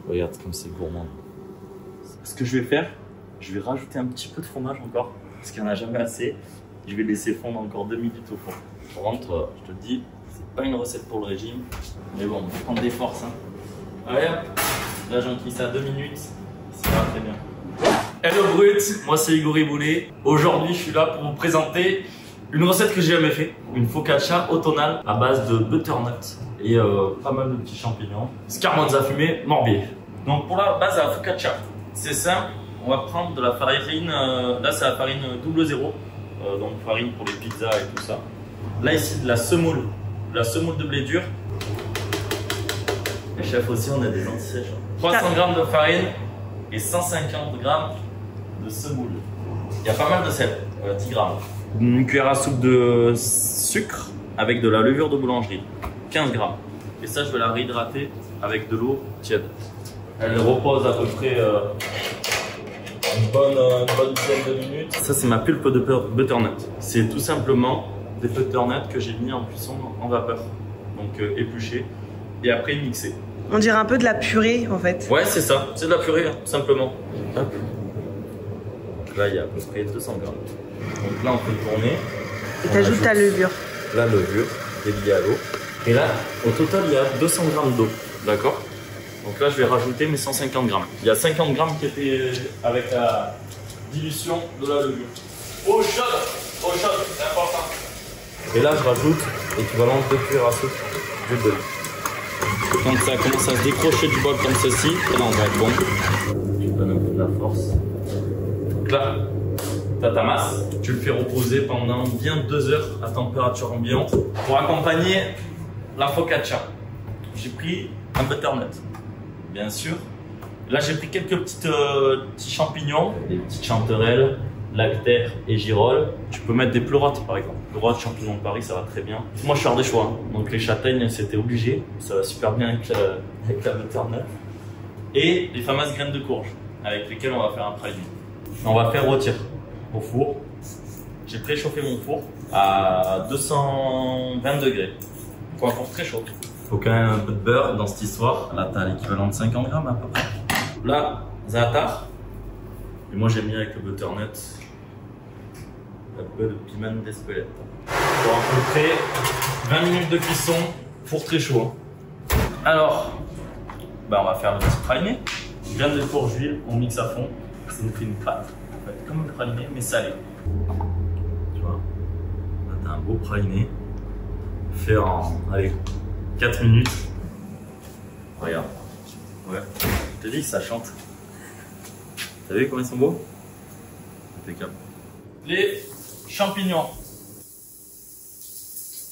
Regarde comme c'est gourmand. Ce que je vais faire, je vais rajouter un petit peu de fromage encore, parce qu'il n'y en a jamais assez. Je vais laisser fondre encore 2 minutes au four. Par contre, je te le dis, c'est pas une recette pour le régime, mais bon, on va prendre des forces. Hein. Allez hop, là j'enquille ça 2 minutes, ça va très bien. Hello Brut, moi c'est Igor Boulet. Aujourd'hui je suis là pour vous présenter une recette que j'ai jamais fait, une focaccia automnale à base de butternut et pas mal de petits champignons, scaramouza fumée, morbier. Donc pour la base à la focaccia, c'est simple, on va prendre de la farine, là c'est la farine 00, donc farine pour les pizzas et tout ça. Là ici de la semoule de blé dur. Les chefs aussi on a des anti-sèches. 300 g de farine et 150 g de semoule. Il y a pas mal de sel, 10 g. Une cuillère à soupe de sucre avec de la levure de boulangerie, 15 g. Et ça je vais la réhydrater avec de l'eau tiède. Elle repose à peu près une bonne dizaine de minutes. Ça c'est ma pulpe de butternut. C'est tout simplement des butternuts que j'ai mis en cuisson en vapeur. Donc épluchés et après mixés. On dirait un peu de la purée en fait. Ouais c'est ça, c'est de la purée tout simplement. Hop. Donc là il y a à peu près 200 g. Donc là on peut tourner. Et t'ajoutes ta levure. La levure est liée à l'eau. Et là au total il y a 200 g d'eau. D'accord. Donc là je vais rajouter mes 150 g. Il y a 50 g qui étaient avec la dilution de la levure. Eau chaude, c'est important. Et là je rajoute l'équivalent de 2 cuillères à soupe d'huile d'olive. Quand ça commence à se décrocher du bol comme ceci, là on va être bon. Tu donnes un peu de la force. Donc là, tu as ta masse, tu le fais reposer pendant bien 2 heures à température ambiante pour accompagner la focaccia. J'ai pris un butternut, bien sûr. Là j'ai pris quelques petits champignons, des petites chanterelles, lactaires et girolles. Tu peux mettre des pleurotes par exemple. Pleurotes, champignons de Paris, ça va très bien. Moi je suis hors des choix, hein. Donc les châtaignes c'était obligé. Ça va super bien avec la butternut. Et les fameuses graines de courge avec lesquelles on va faire un praliné. On va faire rôtir au four. J'ai préchauffé mon four à 220 degrés. Pour un four très chaud. Il faut quand même un peu de beurre dans cette histoire. Là tu as l'équivalent de 50 grammes à peu près. Là, za'atar. Et moi j'ai mis avec le butternut un peu de piment d'Espelette. Pour à peu près 20 minutes de cuisson, four très chaud. Hein. Alors, on va faire le petit praliné. Graines de courge, huile, on mixe à fond. Ça nous fait une pâte, en fait, comme un praliné mais salé. Tu vois, là t'as un beau praliné fait en 4 minutes. Regarde. Ouais, je te dis que ça chante. T'as vu comment ils sont beaux? Impeccable. Les champignons.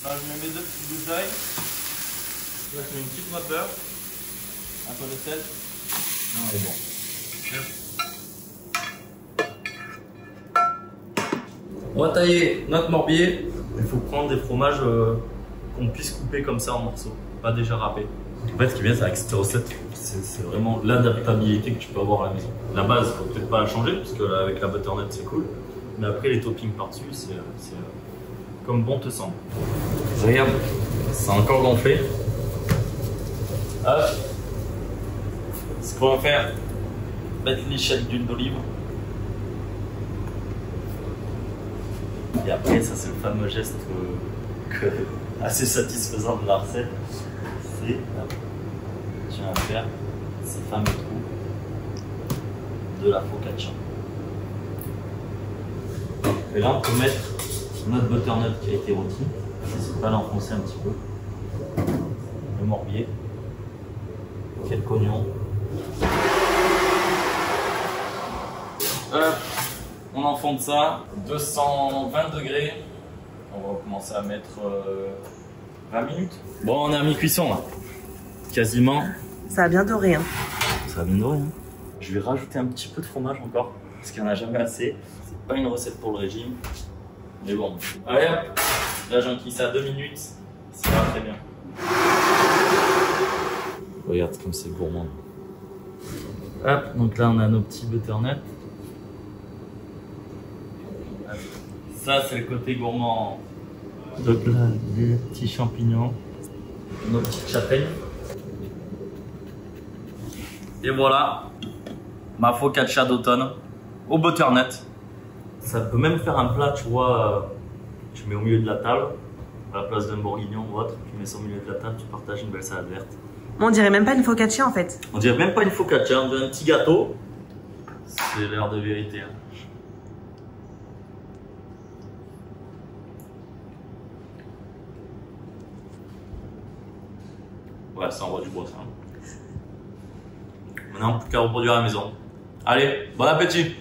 Là, je me mets 2 petites gouttes d'ail. Là, je mets une petite noix de beurre. Un peu de sel. Non, c'est bon. On va tailler notre morbier. Il faut prendre des fromages qu'on puisse couper comme ça en morceaux, pas déjà râpés. En fait, ce qui est bien, c'est avec cette recette, c'est vraiment l'adaptabilité que tu peux avoir à la maison. La base, il faut peut-être pas la changer, parce que avec la butternut, c'est cool. Mais après, les toppings par-dessus, c'est comme bon te semble. Regarde, c'est encore gonflé. Hop. Ce qu'on va faire, mettre l'échelle d'huile d'olive. Et après, ça c'est le fameux geste assez satisfaisant de la recette. C'est tu vas faire ces fameux trous de la focaccia. Et là on peut mettre notre butternut qui a été rôti. N'hésite pas à l'enfoncer un petit peu. Le morbier. Quelques oignons. On enfonce ça. 220 degrés. On va commencer à mettre 20 minutes. Bon, on est à mi-cuisson là. Quasiment. Ça a bien doré. Hein. Ça a bien doré. Hein. Je vais rajouter un petit peu de fromage encore. Parce qu'il n'y en a jamais assez. C'est pas une recette pour le régime. Mais bon. Allez hop. Là, j'enquille ça 2 minutes. Ça va très bien. Regarde comme c'est gourmand. Hop. Donc là, on a nos petits butternuts. Ça, c'est le côté gourmand. Donc là, des petits champignons, nos petites châtaignes. Et voilà, ma focaccia d'automne au butternut. Ça peut même faire un plat, tu vois, tu mets au milieu de la table, à la place d'un bourguignon ou autre, tu mets ça au milieu de la table, tu partages une belle salade verte. On dirait même pas une focaccia en fait. On dirait même pas une focaccia, on dirait un petit gâteau. C'est l'air de vérité. Hein. Ouais, ça envoie du bois ça. Maintenant, plus qu'à reproduire à la maison. Allez, bon appétit!